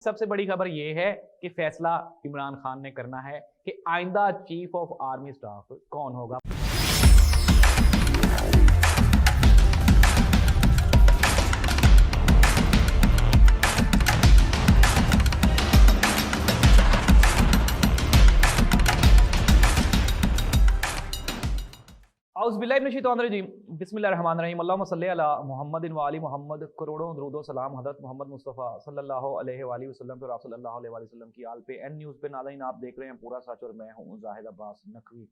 सबसे बड़ी खबर यह है कि फैसला इमरान खान ने करना है कि आइंदा चीफ ऑफ आर्मी स्टाफ कौन होगा। बिस्मिल्लाहिर्रहमानिर्रहीम अल्लाहुम्मा सल्ली अला मुहम्मदिन व आलि मुहम्मद। करोड़ों दरूद व सलाम हज़रत मोहम्मद मुस्तफ़ा सल्लल्लाहु अलैहि वसल्लम पर, आप सल्लल्लाहु अलैहि वसल्लम की आल पे। एन न्यूज़ पे नाज़रीन आप देख रहे हैं पूरा सच और मैं हूं जाहिद अब्बास नकवी।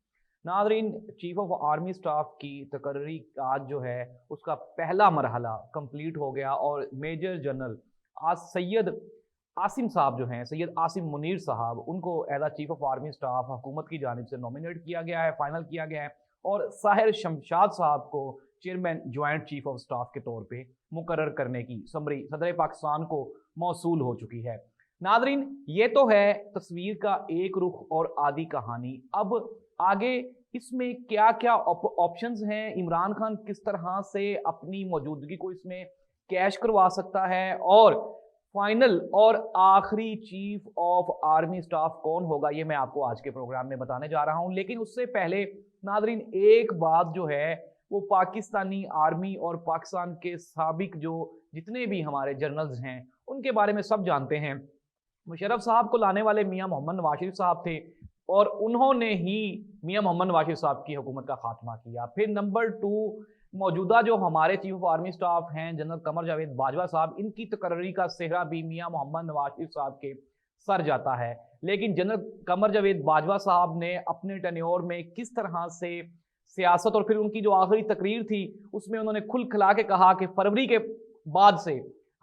नाज़रीन, चीफ ऑफ आर्मी स्टाफ की तकर्री आज जो है उसका पहला मरहला कंप्लीट हो गया और मेजर जनरल आज सैयद आसिम साहब जो हैं, सैयद आसिम मुनीर साहब, उनको as a chief of army staff हुकूमत की जानिब से नॉमिनेट किया गया है, फाइनल किया गया है और साहिर शमशाद साहब को chairman joint chief of staff के तौर पे मुकर्रर करने की समरी सदर पाकिस्तान को मौसूल हो चुकी है। नादरीन, ये तो है तस्वीर का एक रुख और आधी कहानी। अब आगे इसमें क्या क्या ऑप्शंस हैं, इमरान खान किस तरह से अपनी मौजूदगी को इसमें कैश करवा सकता है और फाइनल और आखिरी चीफ ऑफ आर्मी स्टाफ कौन होगा, ये मैं आपको आज के प्रोग्राम में बताने जा रहा हूं। लेकिन उससे पहले नादरीन, एक बात जो है वो पाकिस्तानी आर्मी और पाकिस्तान के साबिक जो जितने भी हमारे जनरल्स हैं उनके बारे में सब जानते हैं। मुशर्रफ साहब को लाने वाले मियां मोहम्मद नवाज शरीफ साहब थे और उन्होंने ही मियां मोहम्मद नवाज शरीफ साहब की हुकूमत का खात्मा किया। फिर नंबर 2, मौजूदा जो हमारे चीफ ऑफ आर्मी स्टाफ हैं जनरल कमर जावेद बाजवा साहब, इनकी तकर्री का सेहरा भी मियां मोहम्मद नवाज शरीफ साहब के सर जाता है। लेकिन जनरल कमर जावेद बाजवा साहब ने अपने टेन्योर में किस तरह से सियासत और फिर उनकी जो आखिरी तकरीर थी उसमें उन्होंने खुल खिला के कहा कि फरवरी के बाद से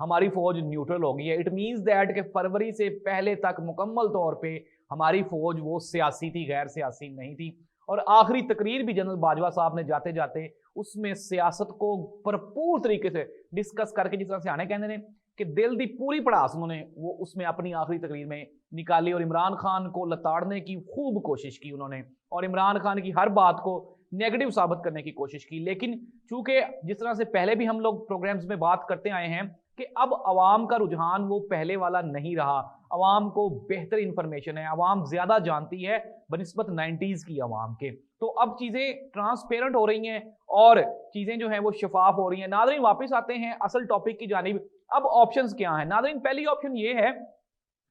हमारी फौज न्यूट्रल हो गई है। इट मीन्स दैट कि फरवरी से पहले तक मुकम्मल तौर पे हमारी फौज वो सियासी थी, गैर सियासी नहीं थी। और आखिरी तकरीर भी जनरल बाजवा साहब ने जाते जाते उसमें सियासत को भरपूर तरीके से डिस्कस करके, जिस तरह से आने कहने ने कि दिल दी पूरी पड़ास उन्होंने वो उसमें अपनी आखिरी तकरीर में निकाली और इमरान खान को लताड़ने की खूब कोशिश की उन्होंने और इमरान खान की हर बात को नेगेटिव साबित करने की कोशिश की। लेकिन चूंकि जिस तरह से पहले भी हम लोग प्रोग्राम्स में बात करते आए हैं कि अब अवाम का रुझान वो पहले वाला नहीं रहा, अवाम को बेहतर इंफॉर्मेशन है, अवाम ज्यादा जानती है बनिस्बत 90s की अवाम के। तो अब चीजें ट्रांसपेरेंट हो रही हैं और चीजें जो हैं वो शफाफ हो रही हैं। नादरीन, वापस आते हैं असल टॉपिक की जानिब। अब ऑप्शंस क्या हैं नादरीन? पहली ऑप्शन ये है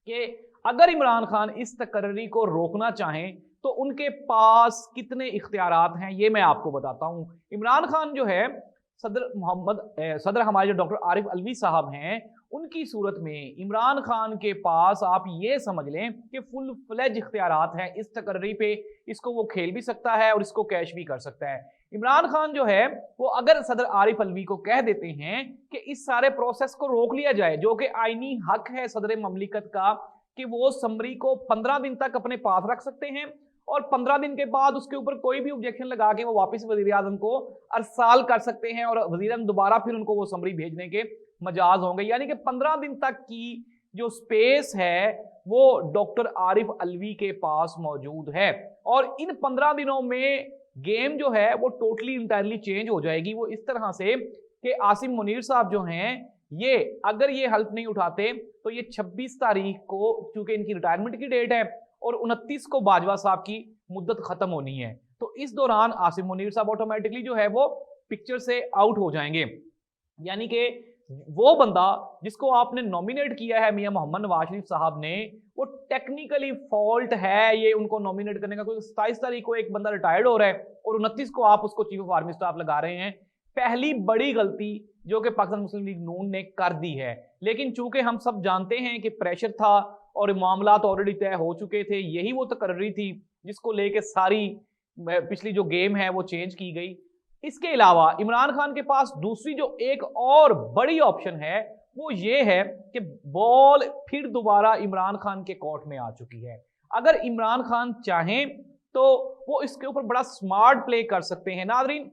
कि अगर इमरान खान इस तकर्री को रोकना चाहें तो उनके पास कितने इख्तियारात हैं ये मैं आपको बताता हूं। इमरान खान जो है सदर हमारे जो डॉक्टर आरिफ अलवी साहब हैं, उनकी सूरत में इमरान खान के पास आप ये समझ लें कि फुल फ्लेज इख्तियारात हैं इस तकर्री पे। इसको वो खेल भी सकता है और इसको कैश भी कर सकता है। इमरान खान जो है वो अगर सदर आरिफ अलवी को कह देते हैं कि इस सारे प्रोसेस को रोक लिया जाए, जो कि आईनी हक है सदर ममलिकत का कि वो समरी को 15 दिन तक अपने पास रख सकते हैं और 15 दिन के बाद उसके ऊपर कोई भी ऑब्जेक्शन लगा के वो वापस वजीर आजम को अरसाल कर सकते हैं और वजीर आजम दोबारा फिर उनको वो समरी भेजने के मजाज होंगे। यानी कि 15 दिन तक की जो स्पेस है वो डॉक्टर आरिफ अलवी के पास मौजूद है और इन 15 दिनों में गेम जो है वो टोटली इंटायरली चेंज हो जाएगी। वो इस तरह से कि आसिम मुनीर साहब जो हैं ये अगर ये हल्फ नहीं उठाते तो ये 26 तारीख को, चूंकि इनकी रिटायरमेंट की डेट है, और 29 को बाजवा साहब की मुद्दत खत्म होनी है। तो इस दौरान आसिम मुनीर साहब ऑटोमेटिकली जो है वो पिक्चर से आउट हो जाएंगे। यानी कि वो बंदा जिसको आपने नॉमिनेट किया है मियां मोहम्मद नवाज शरीफ साहब ने, वो टेक्निकली फॉल्ट है ये उनको नॉमिनेट करने का। क्योंकि 27 तारीख को एक बंदा रिटायर्ड हो रहा है और 29 को आप उसको चीफ ऑफ आर्मी स्टाफ लगा रहे हैं। पहली बड़ी गलती जो कि पाकिस्तान मुस्लिम लीग नून ने कर दी है। लेकिन चूंकि हम सब जानते हैं कि प्रेशर था और मामला तो ऑलरेडी तय हो चुके थे, यही वो तकर्री थी जिसको लेके सारी पिछली जो गेम है वो चेंज की गई। इसके अलावा इमरान खान के पास दूसरी जो एक और बड़ी ऑप्शन है वो ये है कि बॉल फिर दोबारा इमरान खान के कोर्ट में आ चुकी है। अगर इमरान खान चाहें तो वो इसके ऊपर बड़ा स्मार्ट प्ले कर सकते हैं। नादरीन,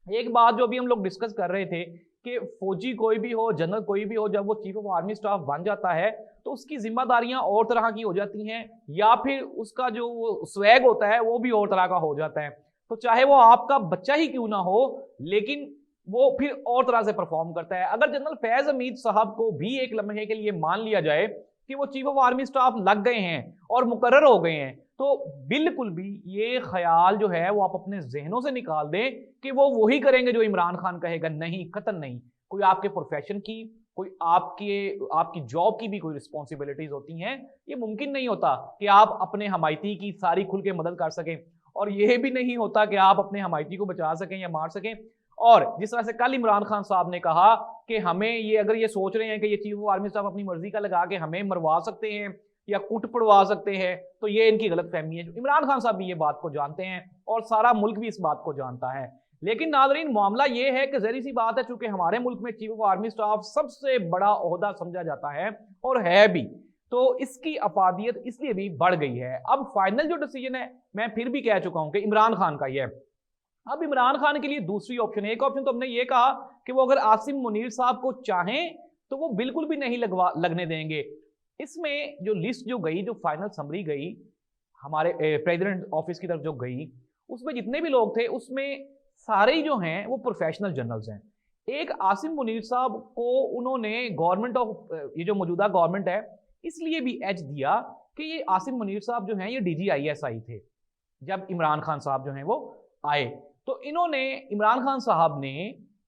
एक बात जो अभी हम लोग डिस्कस कर रहे थे कि फौजी कोई भी हो, जनरल कोई भी हो, जब वो चीफ ऑफ आर्मी स्टाफ बन जाता है तो उसकी जिम्मेदारियां और तरह की हो जाती हैं या फिर उसका जो स्वैग होता है वो भी और तरह का हो जाता है। तो चाहे वो आपका बच्चा ही क्यों ना हो, लेकिन वो फिर और तरह से परफॉर्म करता है। अगर जनरल फैज हमीद साहब को भी एक लम्हे के लिए मान लिया जाए कि वो चीफ ऑफ आर्मी स्टाफ लग गए हैं और मुकर्रर हो गए हैं, तो बिल्कुल भी ये ख्याल जो है वो आप अपने जहनों से निकाल दें कि वो वही करेंगे जो इमरान खान कहेगा। नहीं, कतई नहीं। कोई आपके प्रोफेशन की, कोई आपकी जॉब की भी कोई रिस्पॉन्सिबिलिटीज होती हैं। ये मुमकिन नहीं होता कि आप अपने हमायती की सारी खुल के मदद कर सकें, और ये भी नहीं होता कि आप अपने हमायती को बचा सकें या मार सकें। और जिस तरह से कल इमरान खान साहब ने कहा कि हमें ये, अगर ये सोच रहे हैं कि ये चीफ ऑफ आर्मी स्टाफ अपनी मर्जी का लगा के हमें मरवा सकते हैं या कुट पड़वा सकते हैं, तो ये इनकी गलत फहमी है। इमरान खान साहब भी ये बात को जानते हैं और सारा मुल्क भी इस बात को जानता है। लेकिन नाज़रीन, मामला ये है कि जहरी सी बात है, चूंकि हमारे मुल्क में चीफ ऑफ आर्मी स्टाफ सबसे बड़ा ओहदा समझा जाता है और है भी, तो इसकी अफादियत इसलिए भी बढ़ गई है। अब फाइनल जो डिसीजन है, मैं फिर भी कह चुका हूं कि इमरान खान का ही है। अब इमरान खान के लिए दूसरी ऑप्शन है। एक ऑप्शन तो हमने ये कहा कि वो अगर आसिम मुनीर साहब को चाहें तो वो बिल्कुल भी नहीं लगने देंगे। इसमें जो लिस्ट जो गई, जो फाइनल समरी गई हमारे प्रेसिडेंट ऑफिस की तरफ जो गई, उसमें जितने भी लोग थे उसमें सारे ही जो हैं वो प्रोफेशनल जर्नल्स हैं। एक आसिम मुनीर साहब को उन्होंने गवर्नमेंट ऑफ, ये जो मौजूदा गवर्नमेंट है, इसलिए भी एज दिया कि ये आसिम मुनीर साहब जो हैं ये DGISI थे जब इमरान खान साहब जो हैं वो आए। तो इन्होंने, इमरान खान साहब ने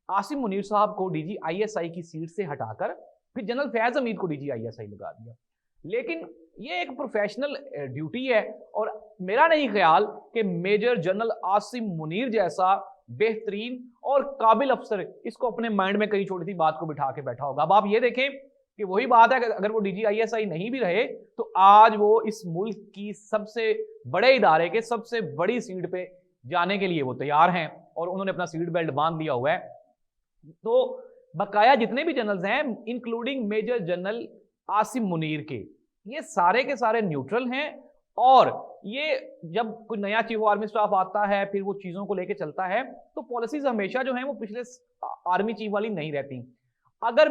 आसिम मुनीर साहब को DGISI की सीट से हटाकर फिर जनरल फैज हमीद को DGISI लगा दिया। लेकिन ये एक प्रोफेशनल ड्यूटी है, और मेरा नहीं ख्याल कि मेजर जनरल आसिम मुनीर जैसा बेहतरीन और काबिल अफसर इसको अपने माइंड में कई छोटी सी बात को बिठा के बैठा होगा। अब आप ये देखें कि वही बात है कि अगर वो DGISI नहीं भी रहे तो आज वो इस मुल्क की सबसे बड़े इदारे के सबसे बड़ी सीट पे जाने के लिए वो तैयार हैं और उन्होंने अपना सीट बेल्ट बांध लिया हुआ है। तो बकाया जितने भी जनरल्स हैं, including major general Asim Munir के सारे न्यूट्रल हैं। और ये जब कोई नया चीफ ऑफ आर्मी स्टाफ आता है, फिर वो चीजों को लेके चलता है, तो पॉलिसीज हमेशा जो हैं वो पिछले आर्मी चीफ वाली नहीं रहती। अगर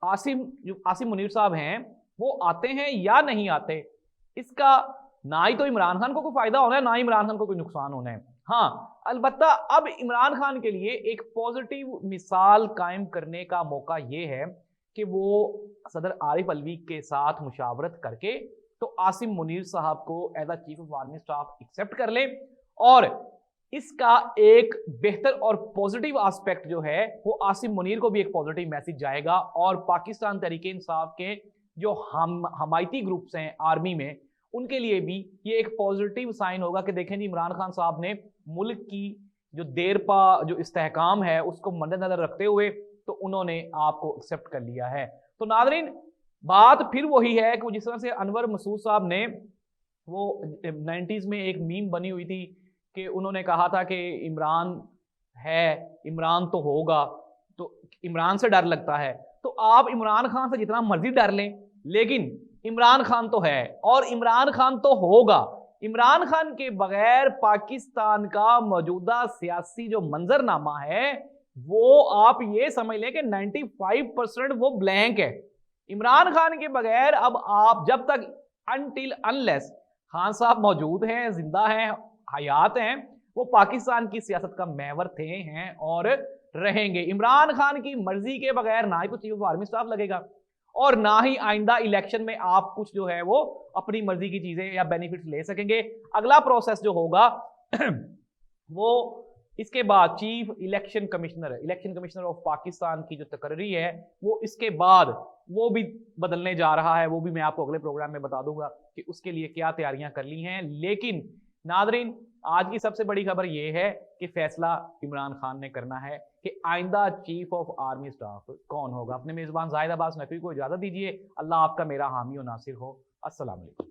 आसिम मुनीर साहब हैं वो आते हैं या नहीं आते, इसका ना ही तो इमरान खान को कोई फायदा होना है, ना ही इमरान खान को कोई नुकसान होना है। हाँ, अलबत्ता अब इमरान खान के लिए एक पॉजिटिव मिसाल कायम करने का मौका यह है कि वो सदर आरिफ अलवी के साथ मुशावरत करके तो आसिम मुनीर साहब को as a chief of army staff accept कर ले, और इसका एक बेहतर और पॉजिटिव एस्पेक्ट जो है वो आसिम मुनीर को भी एक पॉजिटिव मैसेज जाएगा, और पाकिस्तान तहरीक इंसाफ के जो हमायती ग्रुप्स हैं आर्मी में, उनके लिए भी ये एक पॉजिटिव साइन होगा कि देखें जी, इमरान खान साहब ने मुल्क की जो देरपा जो इस्तेहकाम है उसको मद्देनजर रखते हुए तो उन्होंने आपको एक्सेप्ट कर लिया है। तो नाज़रीन, बात फिर वही है कि जिस तरह से अनवर मसूद साहब ने, वो 90s में एक मीम बनी हुई थी कि उन्होंने कहा था कि इमरान है, इमरान तो होगा, तो इमरान से डर लगता है। तो आप इमरान खान से जितना मर्जी डर लें, लेकिन इमरान खान तो है और इमरान खान तो होगा। इमरान खान के बगैर पाकिस्तान का मौजूदा सियासी जो मंजरनामा है वो आप ये समझ लें कि 95% वो ब्लैंक है। इमरान खान के बगैर अब आप जब तक अनटिल अनलेस खान साहब मौजूद हैं, जिंदा हैं, हयात हैं, वो पाकिस्तान की सियासत का महवर थे, हैं और रहेंगे। इमरान खान की मर्जी के बगैर ना ही तो चीफ ऑफ आर्मी स्टाफ लगेगा और ना ही आइंदा इलेक्शन में आप कुछ जो है वो अपनी मर्जी की चीजें या बेनिफिट्स ले सकेंगे। अगला प्रोसेस जो होगा वो इसके बाद chief election commissioner of Pakistan की जो तकर्री है वो इसके बाद वो भी बदलने जा रहा है। वो भी मैं आपको अगले प्रोग्राम में बता दूंगा कि उसके लिए क्या तैयारियां कर ली हैं। लेकिन नादरीन, आज की सबसे बड़ी खबर यह है कि फैसला इमरान खान ने करना है कि आइंदा चीफ ऑफ आर्मी स्टाफ कौन होगा। अपने मेजबान जाहिद अब्बास नकवी को इजाजत दीजिए। अल्लाह आपका मेरा हामी और नासिर हो। अस्सलाम वालेकुम।